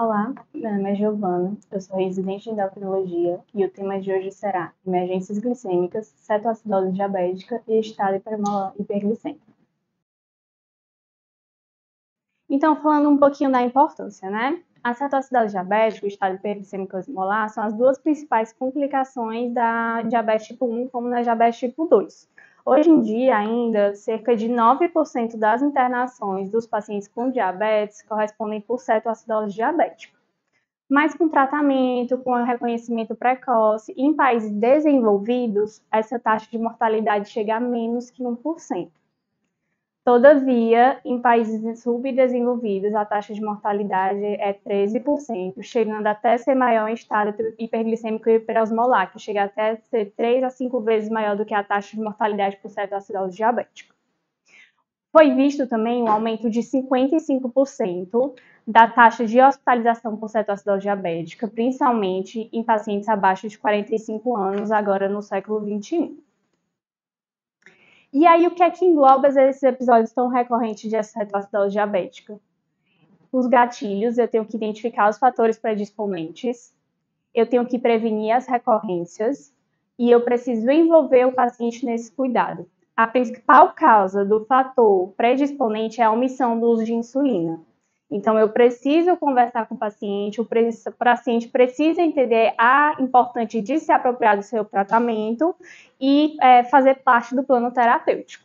Olá, meu nome é Giovana, eu sou residente em endocrinologia e o tema de hoje será emergências glicêmicas, cetoacidose diabética e estado hiperglicêmico. Então, falando um pouquinho da importância, né? A cetoacidose diabética e o estado hiperglicêmico osmolar são as duas principais complicações da diabetes tipo 1, como na diabetes tipo 2. Hoje em dia, ainda, cerca de 9% das internações dos pacientes com diabetes correspondem por cetoacidose diabética. Mas com tratamento, com reconhecimento precoce, em países desenvolvidos, essa taxa de mortalidade chega a menos que 1%. Todavia, em países subdesenvolvidos, a taxa de mortalidade é 13%, chegando até ser maior em estado hiperglicêmico e hiperosmolar, que chega até ser 3 a 5 vezes maior do que a taxa de mortalidade por cetoacidose diabética. Foi visto também um aumento de 55% da taxa de hospitalização por cetoacidose diabética, principalmente em pacientes abaixo de 45 anos, agora no século XXI. E aí, o que é que engloba esses episódios tão recorrentes de cetoacidose diabética? Os gatilhos, eu tenho que identificar os fatores predisponentes, eu tenho que prevenir as recorrências e eu preciso envolver o paciente nesse cuidado. A principal causa do fator predisponente é a omissão do uso de insulina. Então, eu preciso conversar com o paciente precisa entender a importância de se apropriar do seu tratamento e fazer parte do plano terapêutico.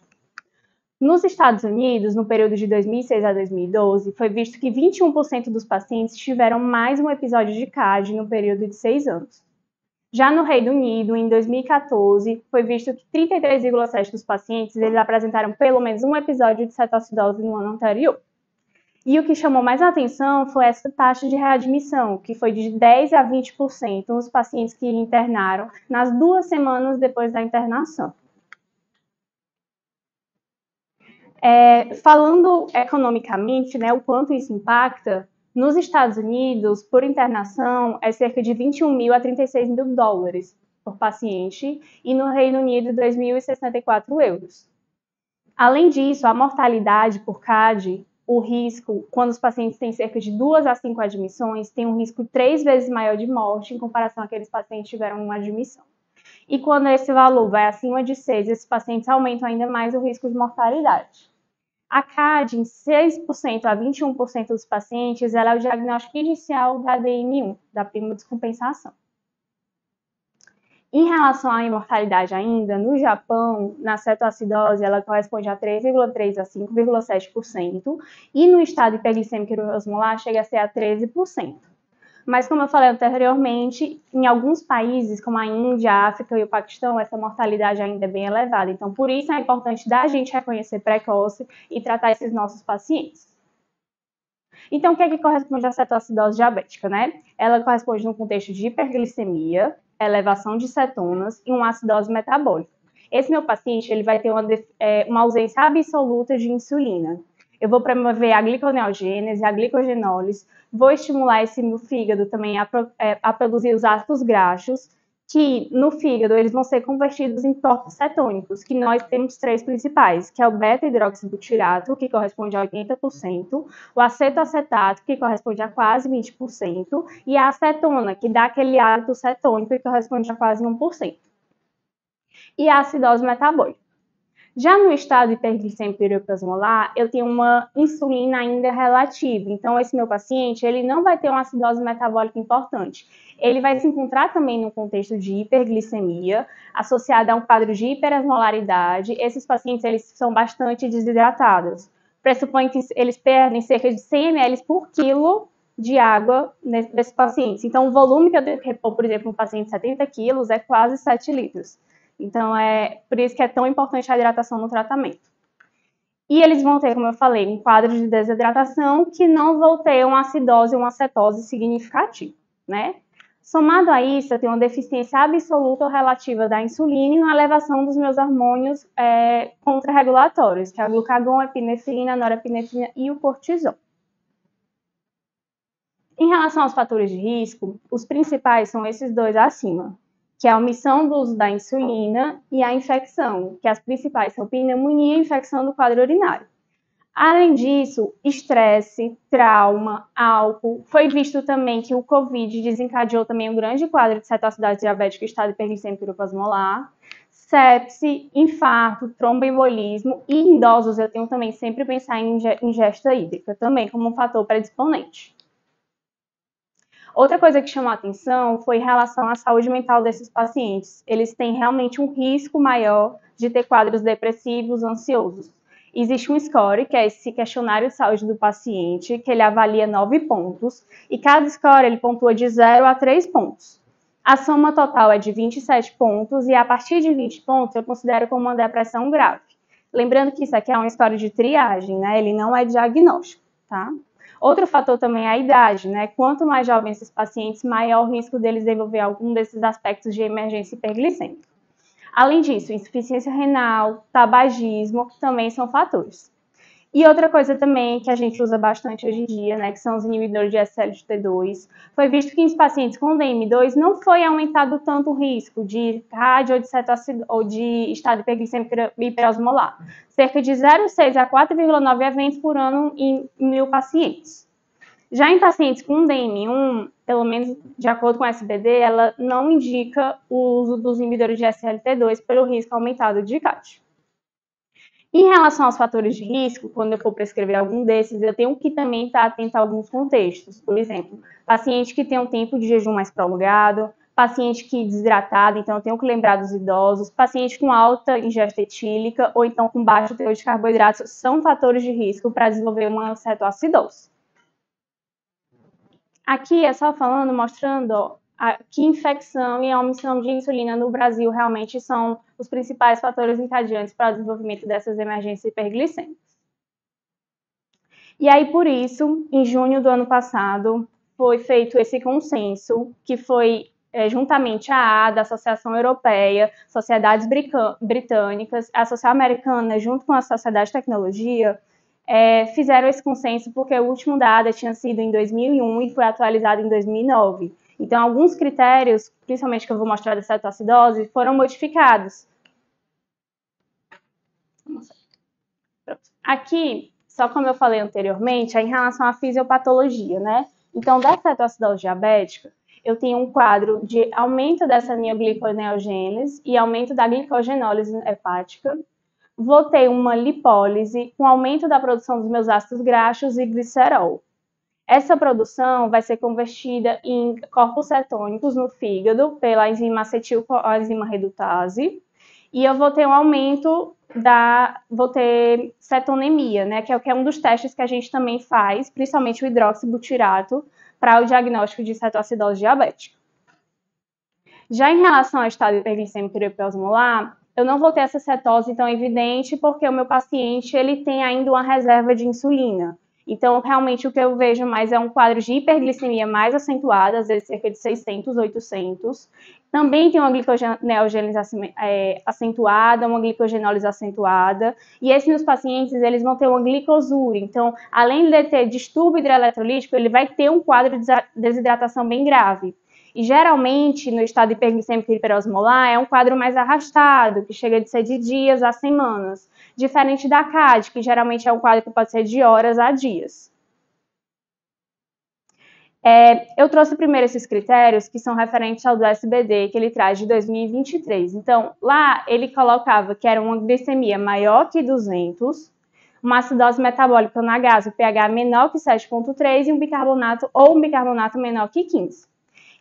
Nos Estados Unidos, no período de 2006 a 2012, foi visto que 21% dos pacientes tiveram mais um episódio de CAD no período de 6 anos. Já no Reino Unido, em 2014, foi visto que 33,7% dos pacientes eles apresentaram pelo menos um episódio de cetoacidose no ano anterior. E o que chamou mais atenção foi essa taxa de readmissão, que foi de 10 a 20% nos pacientes que internaram nas 2 semanas depois da internação. Falando economicamente, né, o quanto isso impacta, nos Estados Unidos, por internação, é cerca de 21 mil a 36 mil dólares por paciente, e no Reino Unido, 2.064 euros. Além disso, a mortalidade por CAD, o risco, quando os pacientes têm cerca de 2 a 5 admissões, tem um risco 3 vezes maior de morte em comparação àqueles pacientes que tiveram uma admissão. E quando esse valor vai acima de 6, esses pacientes aumentam ainda mais o risco de mortalidade. A CAD, em 6% a 21% dos pacientes, ela é o diagnóstico inicial da DM1, da prima descompensação. Em relação à imortalidade ainda, no Japão, na cetoacidose, ela corresponde a 3,3% a 5,7%, e no estado hiperglicêmico osmolar chega a ser a 13%. Mas, como eu falei anteriormente, em alguns países, como a Índia, a África e o Paquistão, essa mortalidade ainda é bem elevada. Então, por isso é importante da gente reconhecer precoce e tratar esses nossos pacientes. Então, o que é que corresponde à cetoacidose diabética, né? Ela corresponde num contexto de hiperglicemia, elevação de cetonas e uma acidose metabólica. Esse meu paciente ele vai ter uma ausência absoluta de insulina. Eu vou promover a gliconeogênese, a glicogenólise, vou estimular esse meu fígado também a produzir os ácidos graxos, que no fígado eles vão ser convertidos em corpos cetônicos, que nós temos 3 principais, que é o beta-hidroxibutirato, que corresponde a 80%, o acetoacetato, que corresponde a quase 20%, e a acetona, que dá aquele hábito cetônico, que corresponde a quase 1%. E a acidose metabólica. Já no estado hiperglicêmico hiperosmolar, eu tenho uma insulina ainda relativa. Então, esse meu paciente, ele não vai ter uma acidose metabólica importante. Ele vai se encontrar também no contexto de hiperglicemia, associada a um quadro de hiperosmolaridade. Esses pacientes, eles são bastante desidratados. Pressupõe que eles perdem cerca de 100 ml por quilo de água desses pacientes. Então, o volume que eu tenho que repor, por exemplo, um paciente de 70 quilos é quase 7 litros. Então, é por isso que é tão importante a hidratação no tratamento. E eles vão ter, como eu falei, um quadro de desidratação que não vão ter uma acidose ou uma cetose significativa, né? Somado a isso, eu tenho uma deficiência absoluta ou relativa da insulina e uma elevação dos meus hormônios contrarregulatórios, que é o glucagon, a epinefrina, a norepinefrina e o cortisol. Em relação aos fatores de risco, os principais são esses dois acima, que é a omissão do uso da insulina e a infecção, que as principais são pneumonia e infecção do quadro urinário. Além disso, estresse, trauma, álcool. Foi visto também que o Covid desencadeou também um grande quadro de cetoacidose diabética e estado hiperglicêmico hiperosmolar. Sepse, infarto, tromboembolismo e em idosos eu tenho também sempre pensar em ingesta hídrica, também como um fator predisponente. Outra coisa que chamou a atenção foi em relação à saúde mental desses pacientes. Eles têm realmente um risco maior de ter quadros depressivos, ansiosos. Existe um score, que é esse questionário de saúde do paciente, que ele avalia 9 pontos, e cada score ele pontua de 0 a 3 pontos. A soma total é de 27 pontos, e a partir de 20 pontos eu considero como uma depressão grave. Lembrando que isso aqui é um score de triagem, né? Ele não é diagnóstico, tá? Outro fator também é a idade, né? Quanto mais jovens esses pacientes, maior o risco deles desenvolver algum desses aspectos de emergência hiperglicêmica. Além disso, insuficiência renal, tabagismo também são fatores. E outra coisa também que a gente usa bastante hoje em dia, né, que são os inibidores de SLT2, foi visto que em pacientes com DM2 não foi aumentado tanto o risco de CAD ou de estado hiperglicêmico hiperosmolar, cerca de 0,6 a 4,9 eventos por ano em 1.000 pacientes. Já em pacientes com DM1, pelo menos de acordo com a SBD, ela não indica o uso dos inibidores de SLT2 pelo risco aumentado de CAD. Em relação aos fatores de risco, quando eu for prescrever algum desses, eu tenho que também estar atento a alguns contextos. Por exemplo, paciente que tem um tempo de jejum mais prolongado, paciente que desidratado, então eu tenho que lembrar dos idosos, paciente com alta ingesta etílica ou então com baixo teor de carboidratos, são fatores de risco para desenvolver uma cetoacidose. Aqui é só falando, mostrando ó, que infecção e a omissão de insulina no Brasil realmente são os principais fatores encadeantes para o desenvolvimento dessas emergências hiperglicêmicas. E aí, por isso, em junho do ano passado, foi feito esse consenso, que foi juntamente a ADA, a Associação Europeia, Sociedades Britânicas, a Associação Americana, junto com a Sociedade de Tecnologia, fizeram esse consenso porque o último da ADA tinha sido em 2001 e foi atualizado em 2009. Então, alguns critérios, principalmente que eu vou mostrar da cetoacidose, foram modificados. Aqui, só como eu falei anteriormente, é em relação à fisiopatologia, né? Então, da cetoacidose diabética, eu tenho um quadro de aumento dessa neogliconeogênese e aumento da glicogenólise hepática. Vou ter uma lipólise com aumento da produção dos meus ácidos graxos e glicerol. Essa produção vai ser convertida em corpos cetônicos no fígado pela enzima acetilcoenzima redutase. E eu vou ter um aumento vou ter cetonemia, né, que é um dos testes que a gente também faz, principalmente o hidroxibutirato, para o diagnóstico de cetoacidose diabética. Já em relação ao estado hiperglicêmico hiperosmolar, eu não vou ter essa cetose tão evidente porque o meu paciente ele tem ainda uma reserva de insulina. Então, realmente, o que eu vejo mais é um quadro de hiperglicemia mais acentuada, às vezes cerca de 600, 800. Também tem uma gliconeogênese acentuada, uma glicogenólise acentuada. E esses meus pacientes, eles vão ter uma glicosúria. Então, além de ter distúrbio hidroeletrolítico, ele vai ter um quadro de desidratação bem grave. E geralmente, no estado hiperglicêmico hiperosmolar, é um quadro mais arrastado, que chega de ser de dias a semanas. Diferente da CAD, que geralmente é um quadro que pode ser de horas a dias. Eu trouxe primeiro esses critérios que são referentes ao do SBD, que ele traz de 2023. Então, lá ele colocava que era uma glicemia maior que 200, uma acidose metabólica na gás, o pH menor que 7,3 e um bicarbonato menor que 15.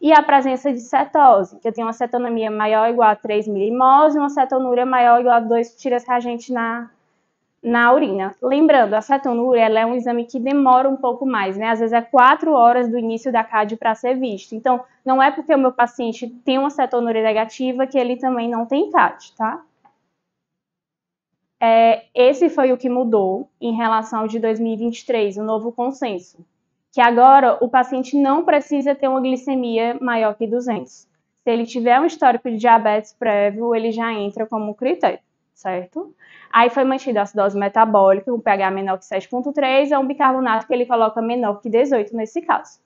E a presença de cetose, que eu tenho uma cetonemia maior ou igual a 3 milimols e uma cetonúria maior ou igual a 2 tiras reagentes na urina. Lembrando, a cetonúria ela é um exame que demora um pouco mais, né? Às vezes é 4 horas do início da CAD para ser visto. Então, não é porque o meu paciente tem uma cetonúria negativa que ele também não tem CAD, tá? Esse foi o que mudou em relação ao de 2023, o novo consenso. Que agora o paciente não precisa ter uma glicemia maior que 200. Se ele tiver um histórico de diabetes prévio, ele já entra como critério, certo? Aí foi mantida a acidose metabólica, um pH menor que 7,3, é um bicarbonato que ele coloca menor que 18 nesse caso.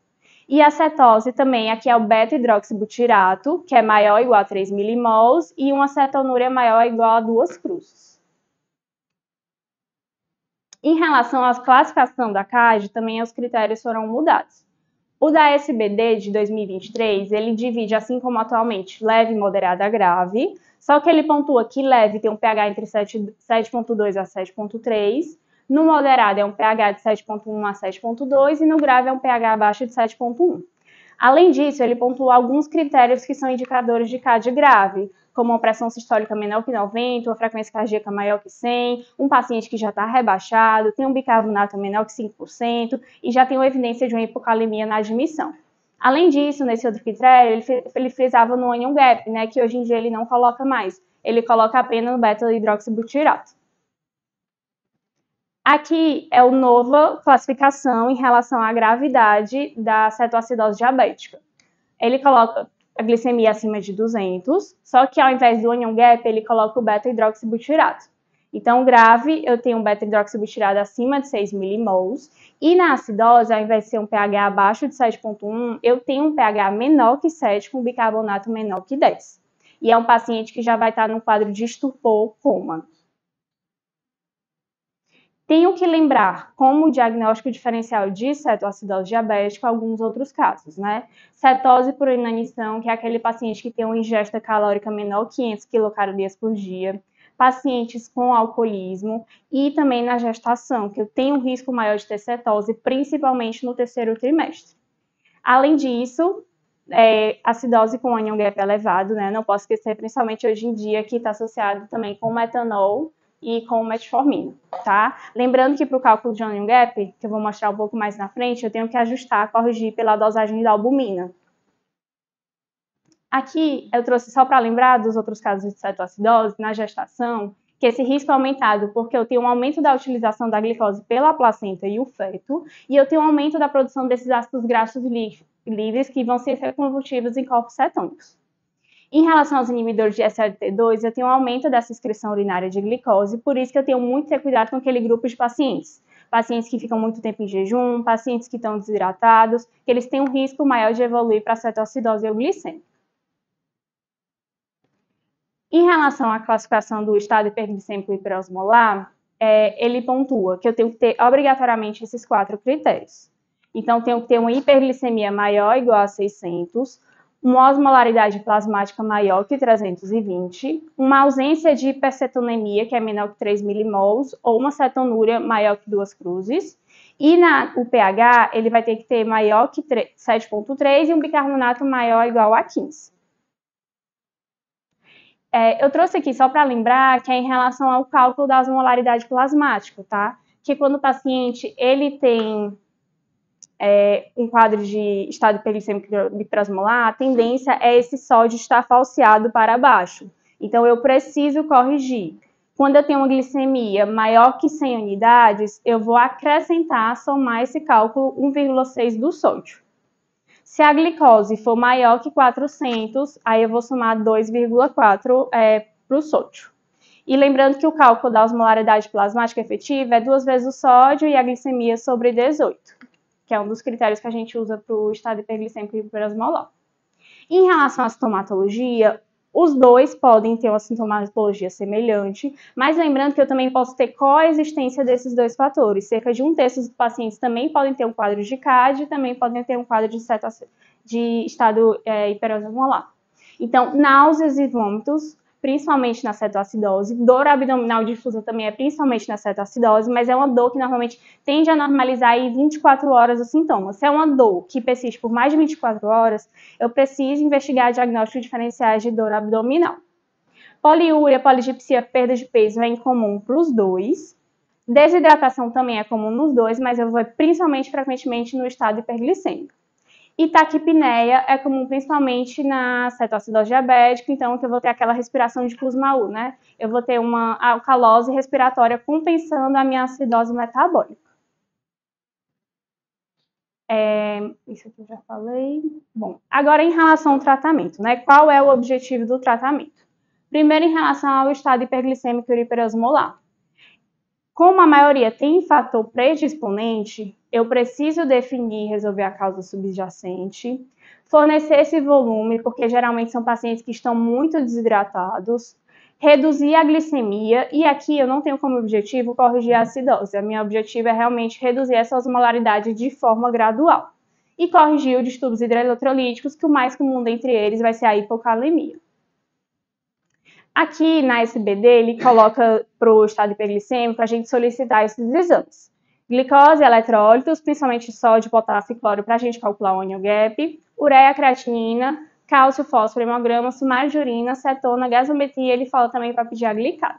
E a cetose também, aqui é o beta-hidroxibutirato, que é maior ou igual a 3 milimols, e uma cetonúria maior ou igual a 2 cruzes. Em relação à classificação da CAGE, também os critérios foram mudados. O da SBD de 2023, ele divide, assim como atualmente, leve, moderada, grave, só que ele pontua que leve tem um pH entre 7,2 a 7,3, no moderado é um pH de 7,1 a 7,2 e no grave é um pH abaixo de 7,1. Além disso, ele pontua alguns critérios que são indicadores de CAD grave, como uma pressão sistólica menor que 90, uma frequência cardíaca maior que 100, um paciente que já está rebaixado, tem um bicarbonato menor que 5% e já tem uma evidência de uma hipocalemia na admissão. Além disso, nesse outro critério, ele frisava no anion gap, né, que hoje em dia ele não coloca mais. Ele coloca apenas no beta-hidroxibutirato. Aqui é a nova classificação em relação à gravidade da cetoacidose diabética. Ele coloca a glicemia acima de 200, só que ao invés do anion gap, ele coloca o beta-hidroxibutirato. Então, grave, eu tenho um beta-hidroxibutirato acima de 6 milimols, e na acidose, ao invés de ser um pH abaixo de 7,1, eu tenho um pH menor que 7, com bicarbonato menor que 10. E é um paciente que já vai estar no quadro de estupor coma. Tenho que lembrar, como diagnóstico diferencial de cetoacidose diabética, alguns outros casos, né? Cetose por inanição, que é aquele paciente que tem uma ingesta calórica menor que 500 quilocalorias por dia. Pacientes com alcoolismo e também na gestação, que eu tenho um risco maior de ter cetose, principalmente no terceiro trimestre. Além disso, acidose com anion gap elevado, né? Não posso esquecer, principalmente hoje em dia, que está associado também com metanol e com metformina, tá? Lembrando que para o cálculo de anion gap, que eu vou mostrar um pouco mais na frente, eu tenho que ajustar, corrigir pela dosagem da albumina. Aqui eu trouxe só para lembrar dos outros casos de cetoacidose na gestação, que esse risco é aumentado porque eu tenho um aumento da utilização da glicose pela placenta e o feto, e eu tenho um aumento da produção desses ácidos graxos livres que vão ser convertidos em corpos cetônicos. Em relação aos inibidores de SLT2, eu tenho um aumento dessa excreção urinária de glicose, por isso que eu tenho muito que ter cuidado com aquele grupo de pacientes. Pacientes que ficam muito tempo em jejum, pacientes que estão desidratados, que eles têm um risco maior de evoluir para cetoacidose euglicêmica. Em relação à classificação do estado hiperglicêmico hiperosmolar, ele pontua que eu tenho que ter obrigatoriamente esses 4 critérios. Então, tenho que ter uma hiperglicemia maior ou igual a 600, uma osmolaridade plasmática maior que 320, uma ausência de hipercetonemia, que é menor que 3 milimols, ou uma cetonúria maior que 2 cruzes. E o pH, ele vai ter que ter maior que 7,3 e um bicarbonato maior ou igual a 15. Eu trouxe aqui só para lembrar que é em relação ao cálculo da osmolaridade plasmática, tá? Que quando o paciente ele tem um quadro de estado hiperglicêmico hiperosmolar, a tendência é esse sódio estar falseado para baixo. Então, eu preciso corrigir. Quando eu tenho uma glicemia maior que 100 unidades, eu vou acrescentar, somar esse cálculo 1,6 do sódio. Se a glicose for maior que 400, aí eu vou somar 2,4 para o sódio. E lembrando que o cálculo da osmolaridade plasmática efetiva é 2 vezes o sódio e a glicemia sobre 18, que é um dos critérios que a gente usa para o estado hiperglicêmico hiperosmolar. Em relação à sintomatologia, os dois podem ter uma sintomatologia semelhante, mas lembrando que eu também posso ter coexistência desses dois fatores. Cerca de 1/3 dos pacientes também podem ter um quadro de CAD e também podem ter um quadro de estado hiperosmolar. Então, náuseas e vômitos, principalmente na cetoacidose. Dor abdominal difusa também é principalmente na cetoacidose, mas é uma dor que normalmente tende a normalizar em 24 horas os sintomas. Se é uma dor que persiste por mais de 24 horas, eu preciso investigar diagnósticos diferenciais de dor abdominal. Poliúria, poligipsia, perda de peso é incomum para os dois. Desidratação também é comum nos dois, mas eu vou principalmente frequentemente no estado hiperglicêmico. E taquipneia é comum principalmente na cetoacidose diabética, então que eu vou ter aquela respiração de Kussmaul, né? Eu vou ter uma alcalose respiratória compensando a minha acidose metabólica. Isso aqui eu já falei. Bom, agora em relação ao tratamento, né? Qual é o objetivo do tratamento? Primeiro, em relação ao estado hiperglicêmico hiperosmolar. Como a maioria tem fator predisponente, eu preciso definir e resolver a causa subjacente, fornecer esse volume, porque geralmente são pacientes que estão muito desidratados, reduzir a glicemia, e aqui eu não tenho como objetivo corrigir a acidose. A minha objetivo é realmente reduzir essa osmolaridade de forma gradual. E corrigir os distúrbios hidroeletrolíticos, que o mais comum dentre eles vai ser a hipocalemia. Aqui na SBD, ele coloca para o estado hiperglicêmico a gente solicitar esses exames. Glicose, eletrólitos, principalmente sódio, potássio e cloro, para a gente calcular o onion gap, ureia, creatinina, cálcio, fósforo, hemograma, sumário de urina, cetona, gasometria, ele fala também para pedir a glicada.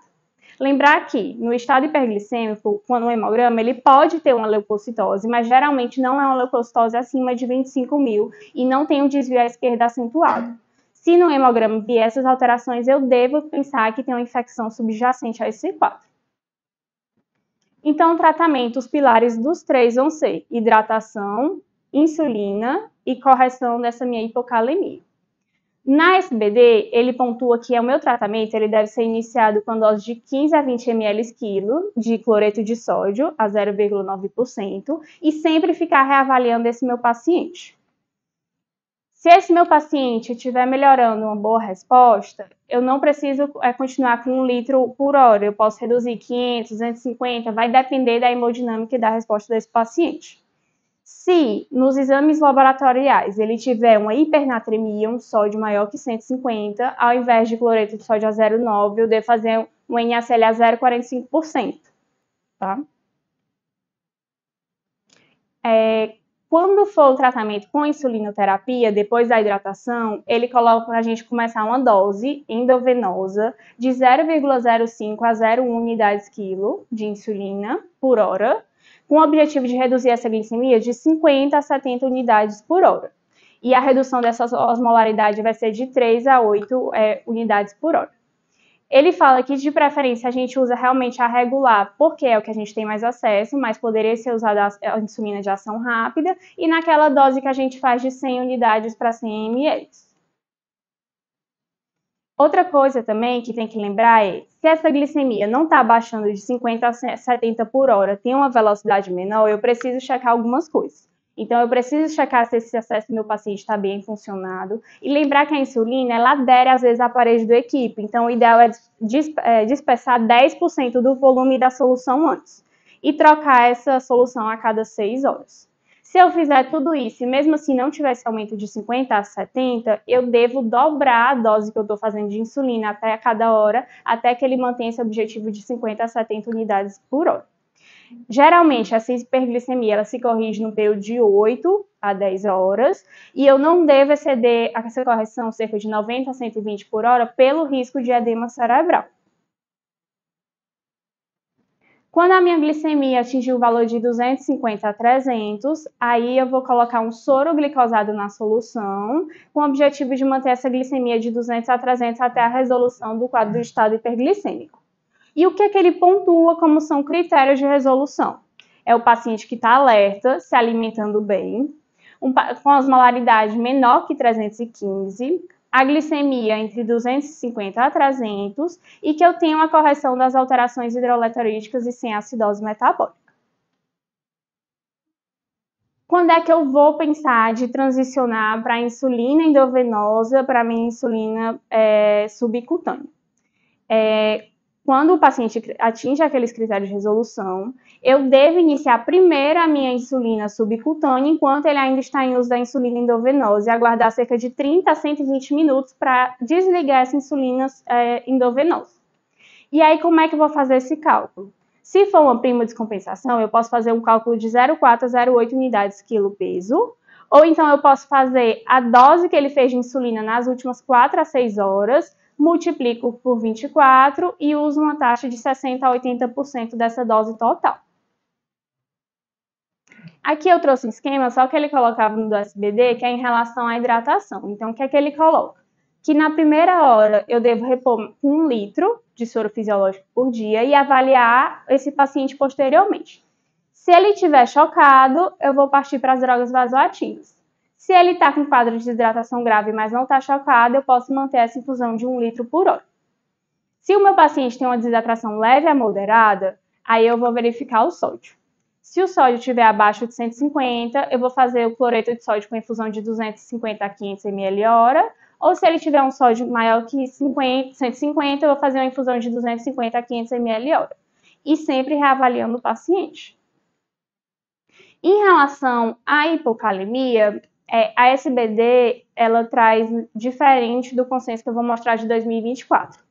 Lembrar que, no estado hiperglicêmico, quando o hemograma, ele pode ter uma leucocitose, mas geralmente não é uma leucocitose acima de 25.000 e não tem um desvio à esquerda acentuado. Se no hemograma vier essas alterações, eu devo pensar que tem uma infecção subjacente a esse quadro. Então, o tratamento, os pilares dos três vão ser hidratação, insulina e correção dessa minha hipocalemia. Na SBD, ele pontua que o meu tratamento ele deve ser iniciado com dose de 15 a 20 ml quilo de cloreto de sódio a 0,9% e sempre ficar reavaliando esse meu paciente. Se esse meu paciente estiver melhorando uma boa resposta, eu não preciso continuar com 1 litro por hora. Eu posso reduzir 500, 250, vai depender da hemodinâmica e da resposta desse paciente. Se nos exames laboratoriais ele tiver uma hipernatremia, um sódio maior que 150, ao invés de cloreto de sódio a 0,9, eu devo fazer um NaCl a 0,45%. Tá? Quando for o tratamento com insulinoterapia, depois da hidratação, ele coloca para a gente começar uma dose endovenosa de 0,05 a 0,1 unidades quilo de insulina por hora, com o objetivo de reduzir essa glicemia de 50 a 70 unidades por hora. E a redução dessa osmolaridade vai ser de 3 a 8 unidades por hora. Ele fala que, de preferência, a gente usa realmente a regular, porque é o que a gente tem mais acesso, mas poderia ser usada a insulina de ação rápida, e naquela dose que a gente faz de 100 unidades para 100 ml. Outra coisa também que tem que lembrar é, se essa glicemia não está abaixando de 50 a 70 por hora, tem uma velocidade menor, eu preciso checar algumas coisas. Então, eu preciso checar se esse acesso do meu paciente está bem funcionado. E lembrar que a insulina, ela adere, às vezes, à parede do equipe. Então, o ideal é dispersar 10% do volume da solução antes. E trocar essa solução a cada 6 horas. Se eu fizer tudo isso e mesmo assim não tiver esse aumento de 50 a 70, eu devo dobrar a dose que eu estou fazendo de insulina até a cada hora, até que ele mantenha esse objetivo de 50 a 70 unidades por hora. Geralmente, essa hiperglicemia ela se corrige no período de 8 a 10 horas e eu não devo exceder essa correção cerca de 90 a 120 por hora pelo risco de edema cerebral. Quando a minha glicemia atingir o valor de 250 a 300, aí eu vou colocar um soro glicosado na solução, com o objetivo de manter essa glicemia de 200 a 300 até a resolução do quadro do estado hiperglicêmico. E o que é que ele pontua como são critérios de resolução? É o paciente que está alerta, se alimentando bem, com osmolaridade menor que 315, a glicemia entre 250 a 300 e que eu tenho a correção das alterações hidroeletrolíticas e sem acidose metabólica. Quando é que eu vou pensar de transicionar para a insulina endovenosa para a minha insulina subcutânea? Quando o paciente atinge aqueles critérios de resolução, eu devo iniciar primeiro a minha insulina subcutânea, enquanto ele ainda está em uso da insulina endovenosa, e aguardar cerca de 30 a 120 minutos para desligar essa insulina endovenosa. E aí, como é que eu vou fazer esse cálculo? Se for uma prima de descompensação, eu posso fazer um cálculo de 0,4 a 0,8 unidades quilo-peso, ou então eu posso fazer a dose que ele fez de insulina nas últimas 4 a 6 horas, multiplico por 24 e uso uma taxa de 60 a 80% dessa dose total. Aqui eu trouxe um esquema, só que ele colocava no do SBD, que é em relação à hidratação. Então, o que é que ele coloca? Que na primeira hora eu devo repor 1 litro de soro fisiológico por dia e avaliar esse paciente posteriormente. Se ele estiver chocado, eu vou partir para as drogas vasoativas. Se ele está com quadro de desidratação grave, mas não está chocado, eu posso manter essa infusão de 1 litro por hora. Se o meu paciente tem uma desidratação leve a moderada, aí eu vou verificar o sódio. Se o sódio estiver abaixo de 150, eu vou fazer o cloreto de sódio com infusão de 250 a 500 ml hora, ou se ele tiver um sódio maior que 150, eu vou fazer uma infusão de 250 a 500 ml hora. E sempre reavaliando o paciente. Em relação à hipocalemia, a SBD ela traz diferente do consenso que eu vou mostrar de 2024.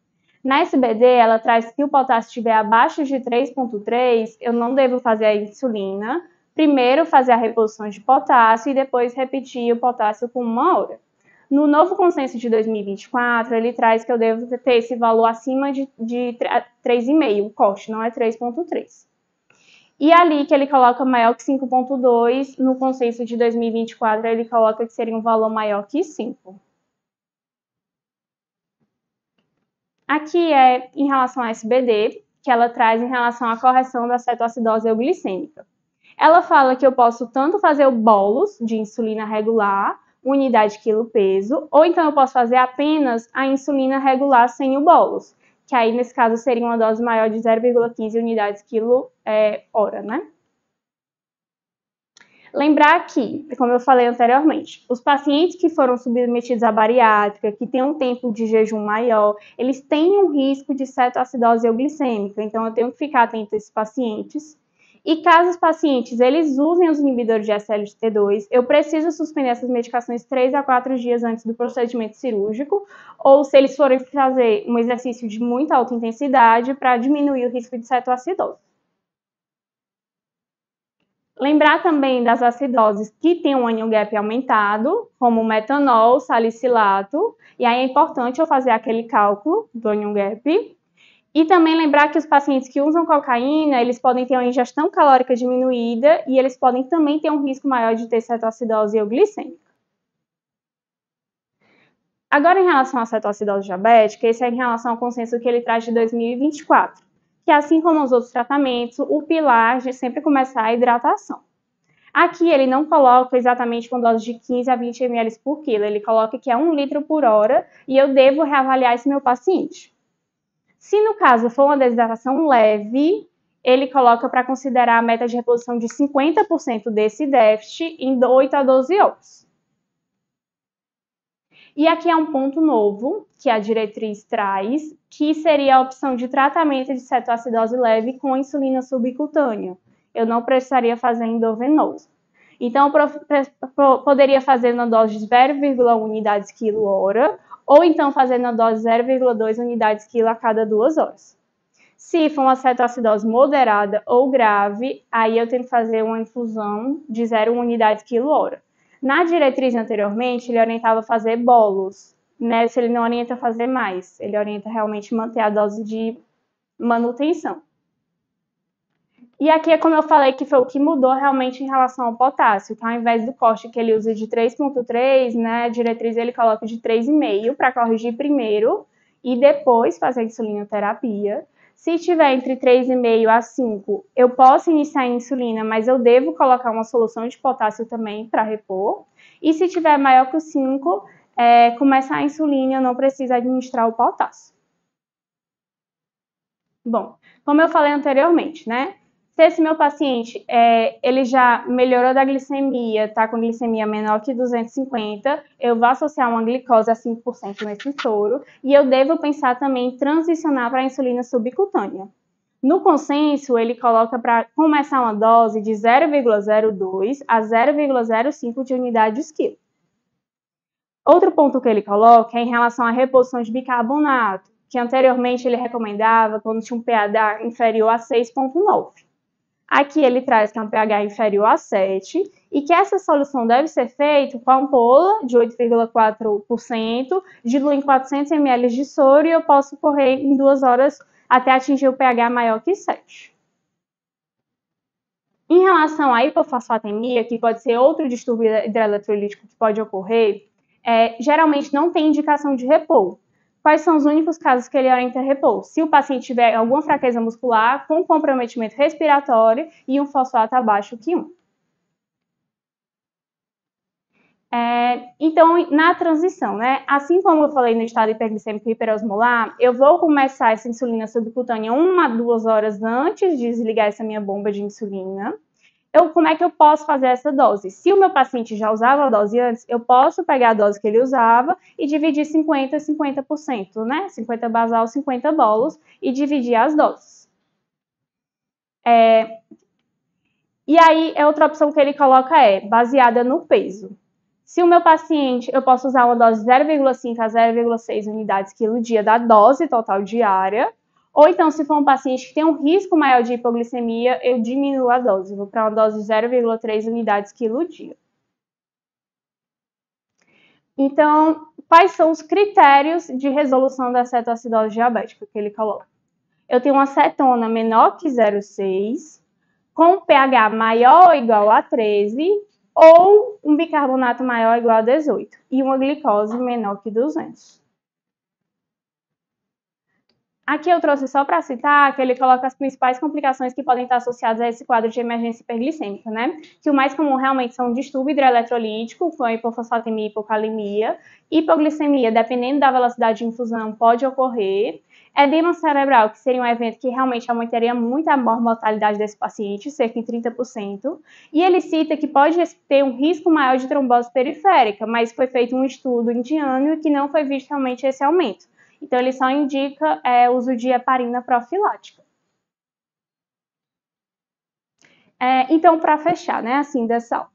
Na SBD, ela traz que se o potássio estiver abaixo de 3,3, eu não devo fazer a insulina, primeiro fazer a reposição de potássio e depois repetir o potássio com 1 hora. No novo consenso de 2024, ele traz que eu devo ter esse valor acima de 3,5, o corte, não é 3,3. E ali que ele coloca maior que 5,2, no consenso de 2024, ele coloca que seria um valor maior que 5. Aqui é em relação à SBD, que ela traz em relação à correção da cetoacidose euglicêmica. Ela fala que eu posso tanto fazer o bolus de insulina regular, unidade quilo-peso, ou então eu posso fazer apenas a insulina regular sem o bolus, que aí nesse caso seria uma dose maior de 0,15 unidades quilo-hora, né? Lembrar que, como eu falei anteriormente, os pacientes que foram submetidos à bariátrica, que têm um tempo de jejum maior, eles têm um risco de cetoacidose euglicêmica, então eu tenho que ficar atento a esses pacientes. E caso os pacientes eles usem os inibidores de SLT2, eu preciso suspender essas medicações 3 a 4 dias antes do procedimento cirúrgico, ou se eles forem fazer um exercício de muita alta intensidade para diminuir o risco de cetoacidose. Lembrar também das acidoses que têm um anion gap aumentado, como metanol, salicilato, e aí é importante eu fazer aquele cálculo do anion gap. E também lembrar que os pacientes que usam cocaína, eles podem ter uma ingestão calórica diminuída e eles podem também ter um risco maior de ter cetoacidose euglicêmica. Agora, em relação à cetoacidose diabética, esse é em relação ao consenso que ele traz de 2024, que assim como os outros tratamentos, o pilar de sempre começar a hidratação. Aqui ele não coloca exatamente com dose de 15 a 20 ml por quilo, ele coloca que é 1 litro por hora e eu devo reavaliar esse meu paciente. Se no caso for uma desidratação leve, ele coloca para considerar a meta de reposição de 50% desse déficit em 8 a 12 horas. E aqui é um ponto novo que a diretriz traz, que seria a opção de tratamento de cetoacidose leve com insulina subcutânea. Eu não precisaria fazer endovenoso. Então, eu poderia fazer na dose de 0,1 unidades quilo-hora, ou então fazer na dose 0,2 unidades quilo a cada 2 horas. Se for uma cetoacidose moderada ou grave, aí eu tenho que fazer uma infusão de 0,1 unidades quilo-hora. Na diretriz anteriormente, ele orientava fazer bolos. Nessa, ele não orienta fazer mais. Ele orienta realmente manter a dose de manutenção. E aqui é como eu falei que foi o que mudou realmente em relação ao potássio, que ao invés do corte que ele usa de 3,3, né, a diretriz ele coloca de 3,5 para corrigir primeiro e depois fazer a insulinoterapia. Se tiver entre 3,5 a 5, eu posso iniciar a insulina, mas eu devo colocar uma solução de potássio também para repor. E se tiver maior que o 5, começar a insulina, eu não preciso administrar o potássio. Bom, como eu falei anteriormente, né? Se esse meu paciente, ele já melhorou da glicemia, está com glicemia menor que 250, eu vou associar uma glicose a 5% nesse soro e eu devo pensar também em transicionar para a insulina subcutânea. No consenso, ele coloca para começar uma dose de 0,02 a 0,05 de unidades quilo. Outro ponto que ele coloca é em relação à reposição de bicarbonato, que anteriormente ele recomendava quando tinha um pH inferior a 6,9. Aqui ele traz que é um pH inferior a 7 e que essa solução deve ser feita com a ampola de 8,4%, diluído em 400 ml de soro e eu posso correr em 2 horas até atingir o pH maior que 7. Em relação à hipofosfatemia, que pode ser outro distúrbio hidroeletrolítico que pode ocorrer, geralmente não tem indicação de repouso. Quais são os únicos casos que ele orienta a repouso? Se o paciente tiver alguma fraqueza muscular, com comprometimento respiratório e um fosfato abaixo que 1. Então, na transição, né? Assim como eu falei no estado hiperglicêmico hiperosmolar, eu vou começar essa insulina subcutânea 1 a 2 horas antes de desligar essa minha bomba de insulina. como é que eu posso fazer essa dose? Se o meu paciente já usava a dose antes, eu posso pegar a dose que ele usava e dividir 50% 50%, né? 50 basal, 50 bolos, e dividir as doses. E aí, outra opção que ele coloca é baseada no peso. Se o meu paciente, eu posso usar uma dose de 0,5 a 0,6 unidades quilo dia da dose total diária, ou então, se for um paciente que tem um risco maior de hipoglicemia, eu diminuo a dose, vou para uma dose de 0,3 unidades quilo dia. Então, quais são os critérios de resolução da cetoacidose diabética que ele coloca? Eu tenho uma cetona menor que 0,6, com pH maior ou igual a 13, ou um bicarbonato maior ou igual a 18, e uma glicose menor que 200. Aqui eu trouxe só para citar que ele coloca as principais complicações que podem estar associadas a esse quadro de emergência hiperglicêmica, né? Que o mais comum realmente são distúrbio hidroeletrolítico, com hipofosfatemia e hipocalemia, hipoglicemia, dependendo da velocidade de infusão, pode ocorrer, edema cerebral, que seria um evento que realmente aumentaria muito a mortalidade desse paciente, cerca de 30%, e ele cita que pode ter um risco maior de trombose periférica, mas foi feito um estudo indiano e que não foi visto realmente esse aumento. Então, ele só indica o uso de heparina profilática. Então, para fechar, né, assim, dessa aula,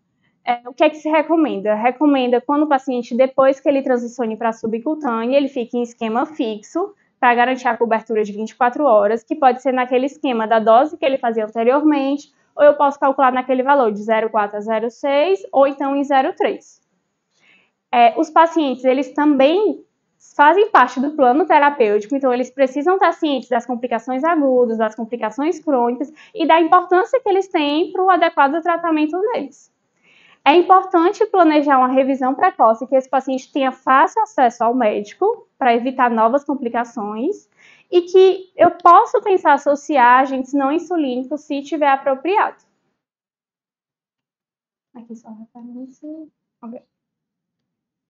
o que é que se recomenda? Recomenda quando o paciente, depois que ele transicione para subcutânea, ele fique em esquema fixo, para garantir a cobertura de 24 horas, que pode ser naquele esquema da dose que ele fazia anteriormente, ou eu posso calcular naquele valor de 0,4 a 0,6, ou então em 0,3. Os pacientes, eles também fazem parte do plano terapêutico, então eles precisam estar cientes das complicações agudas, das complicações crônicas e da importância que eles têm para o adequado tratamento deles. É importante planejar uma revisão precoce, que esse paciente tenha fácil acesso ao médico para evitar novas complicações e que eu possa pensar associar agentes não insulínicos se tiver apropriado. Aqui só referência. Okay.